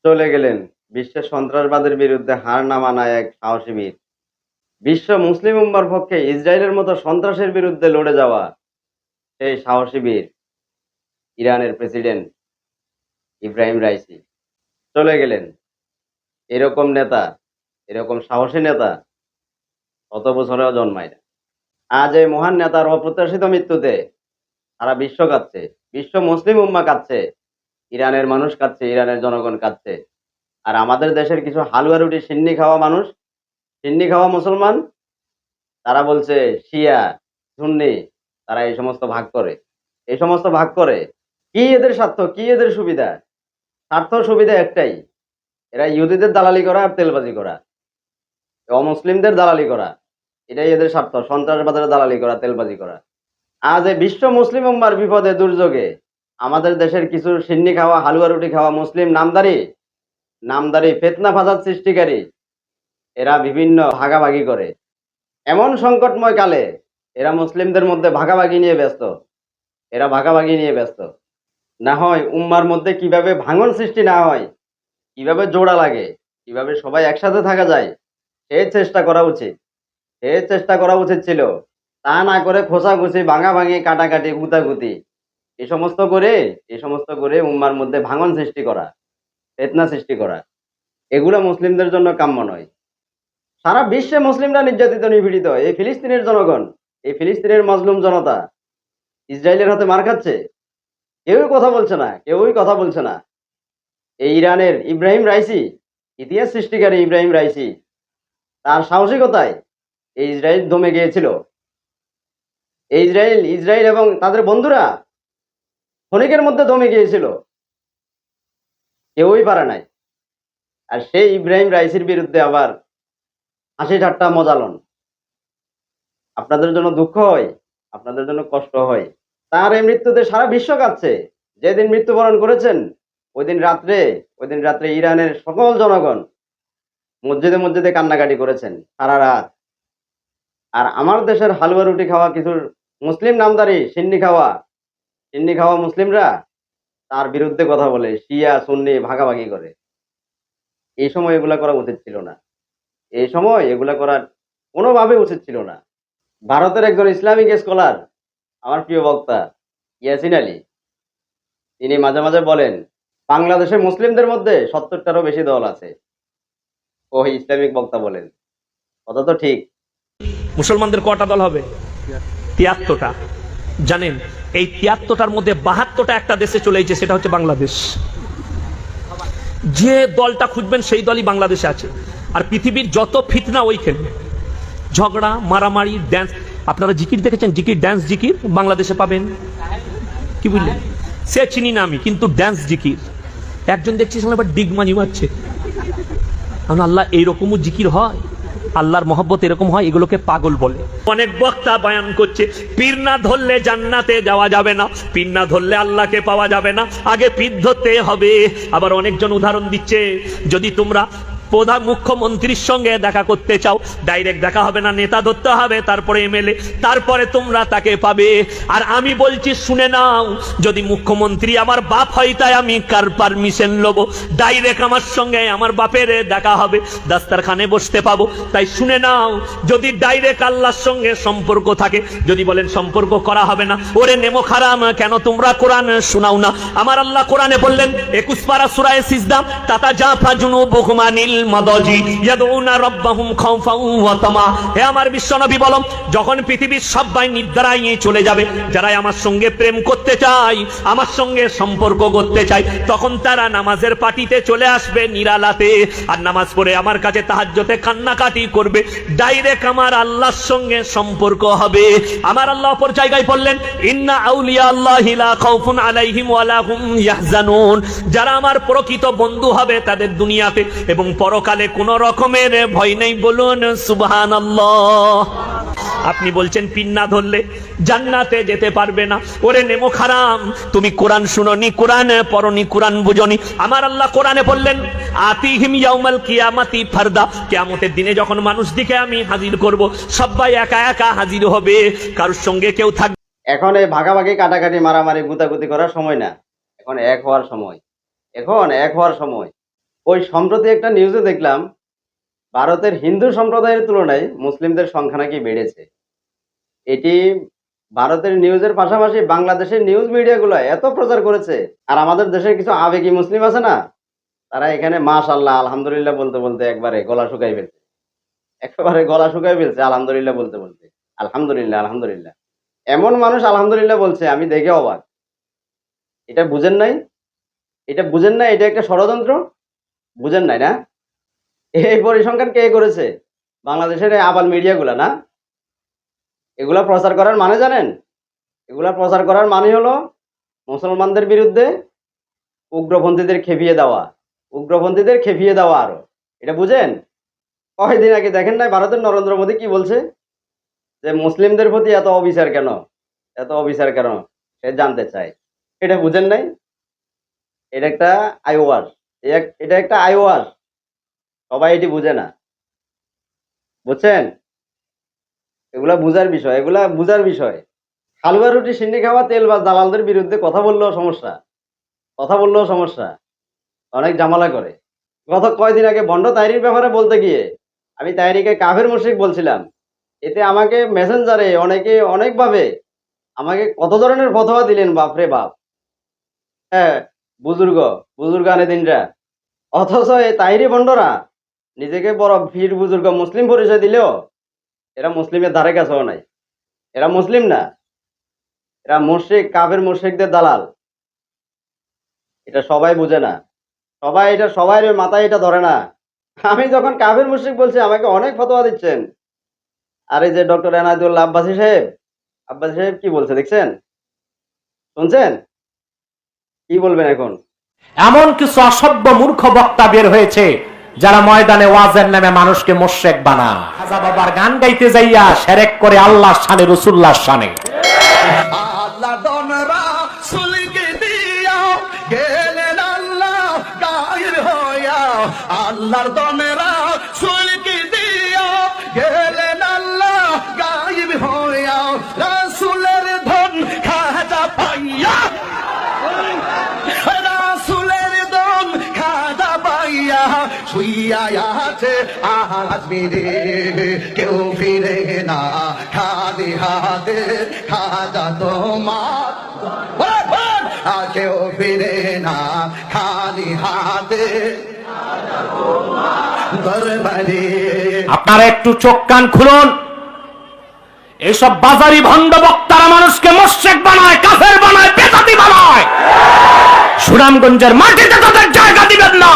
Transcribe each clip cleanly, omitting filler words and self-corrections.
চলে গেলেন বিশ্বের সন্ত্রাসবাদের বিরুদ্ধে হার না মানায় এক সাহসী বীর। বিশ্ব মুসলিম উম্মার পক্ষে ইসরায়েলের মতো সন্ত্রাসের বিরুদ্ধে লড়ে যাওয়া সেই সাহসী বীর ইরানের প্রেসিডেন্ট ইব্রাহিম রাইসি চলে গেলেন। এরকম নেতা, এরকম সাহসী নেতা কত বছরেও জন্মায় না। আজ এই মহান নেতার অপ্রত্যাশিত মৃত্যুতে সারা বিশ্ব কাঁদছে, বিশ্ব মুসলিম উম্মা কাঁদছে, ইরানের মানুষ কাঁদছে, ইরানের জনগণ কাঁদছে। আর আমাদের দেশের কিছু হালুয়া রুটি সিন্নি খাওয়া মানুষ, সিন্নি খাওয়া মুসলমান, তারা বলছে শিয়া, সুন্নি, তারা এই সমস্ত ভাগ করে, এই সমস্ত ভাগ করে। কি এদের স্বার্থ, কি এদের সুবিধা? স্বার্থ সুবিধা একটাই, এরা ইহুদিদের দালালি করা আর তেলবাজি করা, অমুসলিমদের দালালি করা, এটাই এদের স্বার্থ। সন্ত্রাসবাদের দালালি করা, তেলবাজি করা। আজ এই বিশ্ব মুসলিম উম্মার বিপদে দুর্যোগে আমাদের দেশের কিছু সিন্নি খাওয়া, হালুয়া রুটি খাওয়া মুসলিম নামদারি নামদারি ফিতনা ফাসাদ সৃষ্টিকারী, এরা বিভিন্ন ভাগাভাগি করে। এমন সংকটময় কালে এরা মুসলিমদের মধ্যে ভাগাভাগি নিয়ে ব্যস্ত, এরা ভাগাভাগি নিয়ে ব্যস্ত। না হয় উম্মার মধ্যে কিভাবে ভাঙন সৃষ্টি না হয়, কিভাবে জোড়া লাগে, কিভাবে সবাই একসাথে থাকা যায়, সেই চেষ্টা করা উচিত, সেই চেষ্টা করা উচিত ছিল। তা না করে খোঁচাখুচি, ভাঙাভাঙি, কাটাকাটি, গুতাগুতি, এই সমস্ত করে উম্মার মধ্যে ভাঙন সৃষ্টি করা, ফিতনা সৃষ্টি করা, এগুলো মুসলিমদের জন্য কাম্য নয়। সারা বিশ্বে মুসলিমরা নির্যাতিত, নিপীড়িত। এই ফিলিস্তিনের জনগণ, এই ফিলিস্তিনের মজলুম জনতা ইসরায়েলের হাতে মার খাচ্ছে। কেউই কথা বলছে না, কেউই কথা বলছে না। এই ইরানের ইব্রাহিম রাইসি, ইতিহাস সৃষ্টিকারী ইব্রাহিম রাইসি, তার সাহসিকতায় এই ইসরায়েল দমে গিয়েছিল। এই ইসরায়েল এবং তাদের বন্ধুরা ক্ষণিকের মধ্যে দমে গিয়েছিল, কেউই পারে নাই। আর সেই ইব্রাহিম রাইসির বিরুদ্ধে আবার হাসি ঠাট্টা মজালন। আপনাদের জন্য দুঃখ হয়, আপনাদের জন্য কষ্ট হয়। তার এই মৃত্যুতে সারা বিশ্ব কাঁদছে। যেদিন মৃত্যুবরণ করেছেন ওই দিন রাত্রে ইরানের সকল জনগণ মসজিদে মসজিদে কান্নাকাটি করেছেন সারা রাত। আর আমার দেশের হালুয়া রুটি খাওয়া কিছু মুসলিম নামদারি সিন্নি খাওয়া মুসলিমরা তার বিরুদ্ধে কথা বলে, শিয়া সুন্নি ভাগাভাগি করে। এই সময় এগুলা করা উচিত ছিল না, এই সময় এগুলা করা কোনোভাবে উচিত ছিল না। ভারতের একজন ইসলামিক স্কলার, আমার প্রিয় বক্তা ইয়াসিন আলী, তিনি মাঝে মাঝে বলেন বাংলাদেশের মুসলিমদের মধ্যে 70টারও বেশি দল আছে। ওই ইসলামিক বক্তা বলেন, কথা তো ঠিক। মুসলমানদের কটা দল হবে? 73টা। জানেন এই 73টার মধ্যে 72টা একটা দেশে চলে এসেছে, সেটা হচ্ছে বাংলাদেশ। যে দলটা খুঁজবেন সেই দলই বাংলাদেশে আছে। আর পৃথিবীর যত ফিতনা ওইখানে, ঝগড়া, মারামারি, ড্যান্স। আপনারা জিকির দেখেছেন? জিকির, ড্যান্স জিকির বাংলাদেশে পাবেন? কি বুঝলেন? সে চিনি না আমি, কিন্তু ড্যান্স জিকির একজন দেখছি আবার ডিগমানি মারছে। আল্লাহ, এইরকমও জিকির হয়? আল্লাহর মহব্বত এরকম হয়? এগুলোকে পাগল বলে। অনেক বক্তা বয়ান করছে পীর না ধরলে জান্নাতে যাওয়া যাবে না, পীর না ধরলে আল্লাহকে পাওয়া যাবে না, আগে পীর ধরতে হবে। আবার অনেকজন উদাহরণ দিচ্ছে, যদি তোমরা প্রধান মুখ্যমন্ত্রীর সঙ্গে দেখা করতে চাও, ডাইরেক্ট দেখা হবে না, নেতা ধরতে হবে, তারপরে এমএলএ, তারপরে তোমরা তাকে পাবে। আর আমি বলছি শুনে নাও, যদি মুখ্যমন্ত্রী আমার বাপ হয়, তাই আমি কার পারমিশন লব? ডাইরেক্ট আমার সঙ্গে আমার বাপের দেখা হবে, দাস্তারখানে বসতে পাবো। তাই শুনে নাও, যদি ডাইরেক্ট আল্লাহর সঙ্গে সম্পর্ক থাকে, যদি বলেন সম্পর্ক করা হবে না, ওরে নেমো খারাম, কেন তোমরা কোরআন শোনাও না? আমার আল্লাহ কোরআনে বললেন 21 পারা সূরা সিজদা, তাতা জাফা জুনুবুহুম আনিল মাদাজি ইয়াদউনা রাব্বাহুম খাউফান ওয়া তামা। হে আমার বিশ্বনবী বলো, যখন পৃথিবীর সবাই নিদ্রায় চলে যাবে, যারা আমার সঙ্গে প্রেম করতে চায়, আমার সঙ্গে সম্পর্ক করতে চায়, তখন তারা নামাজের পাটিতে চলে আসবে নিরালাতে, আর নামাজ পড়ে আমার কাছে তাহাজ্জুদে কান্নাকাটি করবে। ডাইরেক্ট আমার আল্লাহর সঙ্গে সম্পর্ক হবে। আমার আল্লাহ অপর জায়গায় বললেন ইন্না আউলিয়া আল্লাহি লা খাউফুন আলাইহিম ওয়া লা হুম ইয়াহজানুন। যারা আমার প্রকৃত বন্ধু হবে তাদের দুনিয়াতে এবং পরকালে কোনো রকমের ভয় নেই। বলুন সুবহানাল্লাহ। আপনি বলছেন পীর না ধরলে জান্নাতে যেতে পারবে না। ওরে নেমো খারাম, তুমি কোরআন শুনোনি, কোরআন পড়নি, কোরআন বুঝনি। আমার আল্লাহ কোরআনে বললেন আতিহিম ইয়াউমাল কিয়ামাতি ফারদা। কিয়ামতের দিনে যখন মানুষ দিকে আমি হাজির করব, সবাই একা একা হাজির হবে, কারোর সঙ্গে কেউ থাকবে। এখন এই ভাগাভাগি, কাটাকাটি, মারামারি, গুতাগুতি করার সময় না, এখন এক হওয়ার সময়, এখন এক হওয়ার সময়। ওই সম্প্রতি একটা নিউজে দেখলাম ভারতের হিন্দু সম্প্রদায়ের তুলনায় মুসলিমদের সংখ্যা নাকি বেড়েছে। এটি ভারতের নিউজের পাশাপাশি বাংলাদেশের নিউজ মিডিয়াগুলো এত প্রচার করেছে। আর আমাদের দেশের কিছু আবেগী মুসলিম আছে না, তারা এখানে মাশাআল্লাহ আলহামদুলিল্লাহ বলতে বলতে একবারে গলা শুকাই ফেলছে, একেবারে গলা শুকাই ফেলছে আলহামদুলিল্লাহ বলতে বলতে। আলহামদুলিল্লাহ আলহামদুলিল্লাহ, এমন মানুষ আলহামদুলিল্লাহ বলছে আমি দেখে অবাক। এটা বুঝেন নাই? এটা বুঝেন না? এটা একটা ষড়যন্ত্র। বুঝেন নাই না? এই পরিসংখ্যান কে করেছে? বাংলাদেশের এই আবাল মিডিয়াগুলা না? এগুলা প্রচার করার মানে জানেন? এগুলা প্রচার করার মানে হলো মুসলমানদের বিরুদ্ধে উগ্রপন্থীদের খেপিয়ে দেওয়া, উগ্রপন্থীদের খেপিয়ে দেওয়া আরো। এটা বুঝেন? কয়েকদিন আগে দেখেন নাই ভারতের নরেন্দ্র মোদী কি বলছে? যে মুসলিমদের প্রতি এত অবিচার কেন? এত অবিচার কেন? সে জানতে চায়। এটা বুঝেন নাই? এটা একটা আইওয়াস। এটা একটা আইওয়াস। সবাই এটি বুঝে না। বুঝছেন? এগুলা বুঝার বিষয়, এগুলা বুঝার বিষয়। হালুয়া রুটি সিন্নি খাওয়া তেল বা দালালদের বিরুদ্ধে কথা বললেও সমস্যা, কথা বললেও সমস্যা, অনেক ঝামেলা করে। গত কয়দিন আগে ভণ্ড তাইরির ব্যাপারে বলতে গিয়ে আমি তাইরিকে কাফের মুশরিক বলছিলাম। এতে আমাকে মেসেঞ্জারে অনেকে অনেকভাবে আমাকে কত ধরনের ফতোয়া দিলেন, বাপরে বাপ। হ্যাঁ, বুজুর্গ বুজুর্গ আনে দিনরা। অথচ এই তাইরি ভণ্ডরা নিজেকে বড় পীর বুজুর্গ মুসলিম পরিচয় দিলেও এরা মুসলিমের ধারে কাছেও নাই। এরা মুসলিম না, এরা মুশরিক, কাফের মুশরিকদের দালাল। এটা সবাই বুঝে না, সবাই মাথায় এটা ধরে না। আমি যখন কাফের মুশরিক বলছি আমাকে অনেক ফতোয়া দিচ্ছেন। আর এই যে ডক্টর এনায়েতুল্লাহ আব্বাসী সাহেব কি বলছে দেখছেন? শুনছেন? কি বলবেন এখন? এমন কিছু অসভ্য মূর্খ বক্তা বের হয়েছে যারা ময়দানে ওয়াজের নামে মানুষকে মোশরেক বানান। খাজা বাবার গান গাইতে যাইয়া শিরক করে আল্লাহর শানে, রাসূলুল্লাহর শানে। আল্লাহ দনরা সুলকে দিয়া গেলেন আল্লাহ গায়ের হইয়া, আল্লাহর দনরা সুলকে দিয়া গেলেন আল্লাহ গায়েব হইয়া, রাসূলের ধন খাজা পাইয়া, রাসূলের ধন খাজা পাইয়া শুইয়া আছে আজ মেরে কেউ ফিরে না খালি হাতে, খাজা তোমার কেউ ফিরে না খালি হাতে দরবারে। আপনারা একটু চোখ কান খুলুন। এইসব বাজারি ভণ্ড বক্তারা মানুষকে মোশরেক বানায়, কাফের বানায়, বেদাতি বানায়। সুনামগঞ্জের মাটিতে তাদের জায়গা দিবেন না।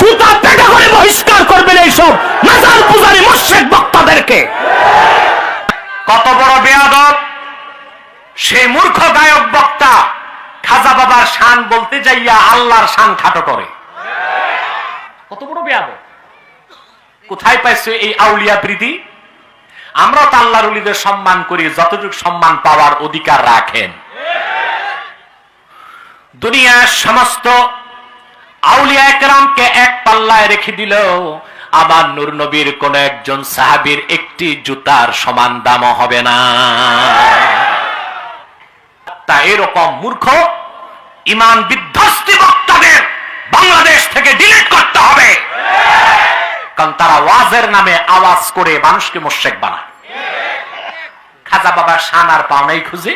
জুতা পেটা করে বহিষ্কার করবেন এইসব মাজার পূজারী মোশরেক বক্তাদেরকে। কত বড় বেয়াদব সেই মূর্খ গায়ক বক্তা খাজা বাবার শান বলতে যাইয়া আল্লাহর শান খাটো করে। কত বড় বেয়াদব! কোথায় পাইছো এই আউলিয়া প্রীতি? আমরা তো আল্লাহর ওলিদের সম্মান করি যতটুকু সম্মান পাওয়ার অধিকার রাখেন। দুনিয়ার সমস্ত আউলিয়া একরামকে এক পাল্লায় রেখে দিল, আমার নূর নবীর কোন একজন সাহাবীর একটি জুতার সমান দামও হবে না। তা এরকম মূর্খ ঈমান বিধ্বস্তি বক্তাদের বাংলাদেশ থেকে ডিলিট করতে হবে, কারণ তারা ওয়াজের নামে আওয়াজ করে মানুষকে মুশরিক বানায়। খাজা বাবার শান আর পাওনাই খুঁজে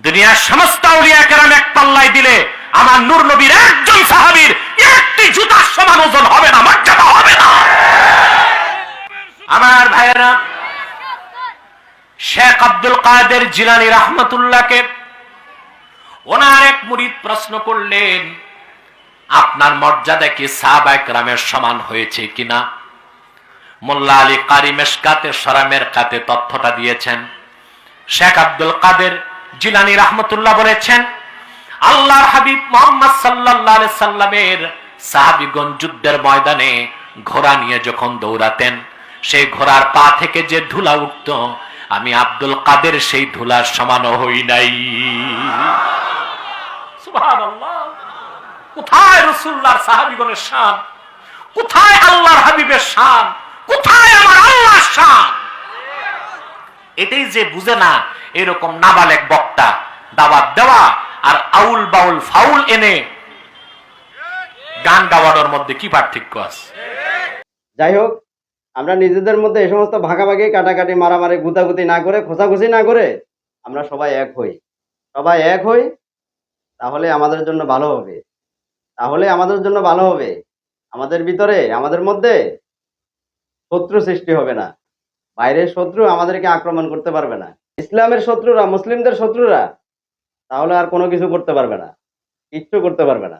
দুনিয়ার সমস্ত আউলিয়া কেরাম এক পাল্লায় দিলে আমার নূর নবীর একজন সাহাবীর একটি জুতার সমান ওজন হবে না, মর্যাদা হবে না। আমার ভাইয়েরা, শেখ আব্দুল কাদের জিলানী রাহমাতুল্লাহকে ওনার এক মুরিদ প্রশ্ন করলেন, আপনার মর্যাদা কি সাহাবায়ে কেরামের সমান হয়েছে কিনা? মোল্লা আলী কারি মেশকাতে সরামের কাতে তথ্যটা দিয়েছেন। শেখ আব্দুল কাদের জিলানী রাহমাতুল্লাহ বলেছেন, আল্লাহর হাবিব মুহাম্মদ সাল্লাল্লাহু আলাইহি সাল্লামের সাহাবীগণ যুদ্ধের ময়দানে ঘোড়া নিয়ে যখন দৌড়াতেন, সেই ঘোড়ার পা থেকে যে ধুলা উঠত, আমি আব্দুল কাদের সেই ধুলার সমানও হই নাই। সুবহানাল্লাহ! কোথায় রাসূলুল্লাহর সাহাবীগণের শান? কোথায় আল্লাহর হাবিবের শান? কোথায় আমার আল্লাহর শান? এটাই যে বুঝে না, এরকম নাবালেক বক্তা দাওয়াত দেওয়া আর আউল বাউল ফাউল এনে গান গাওয়ানোর মধ্যে কি পার্থক্য আছে? যাই হোক, আমরা নিজেদের মধ্যে এই সমস্ত ভাগাভাগি, কাটাকাটি, মারামারি, গুতাগুতি না করে, খোঁচাখুচি না করে আমরা সবাই এক হই। সবাই এক হই, তাহলে আমাদের জন্য ভালো হবে। তাহলে আমাদের জন্য ভালো হবে। আমাদের ভিতরে, আমাদের মধ্যে শত্রু সৃষ্টি হবে না। বাইরের শত্রু আমাদেরকে আক্রমণ করতে পারবে না। ইসলামের শত্রুরা, মুসলিমদের শত্রুরা তাহলে আর কোনো কিছু করতে পারবে না, কিচ্ছু করতে পারবে না।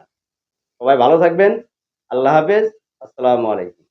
সবাই ভালো থাকবেন। আল্লাহ হাফেজ। আসসালামু আলাইকুম।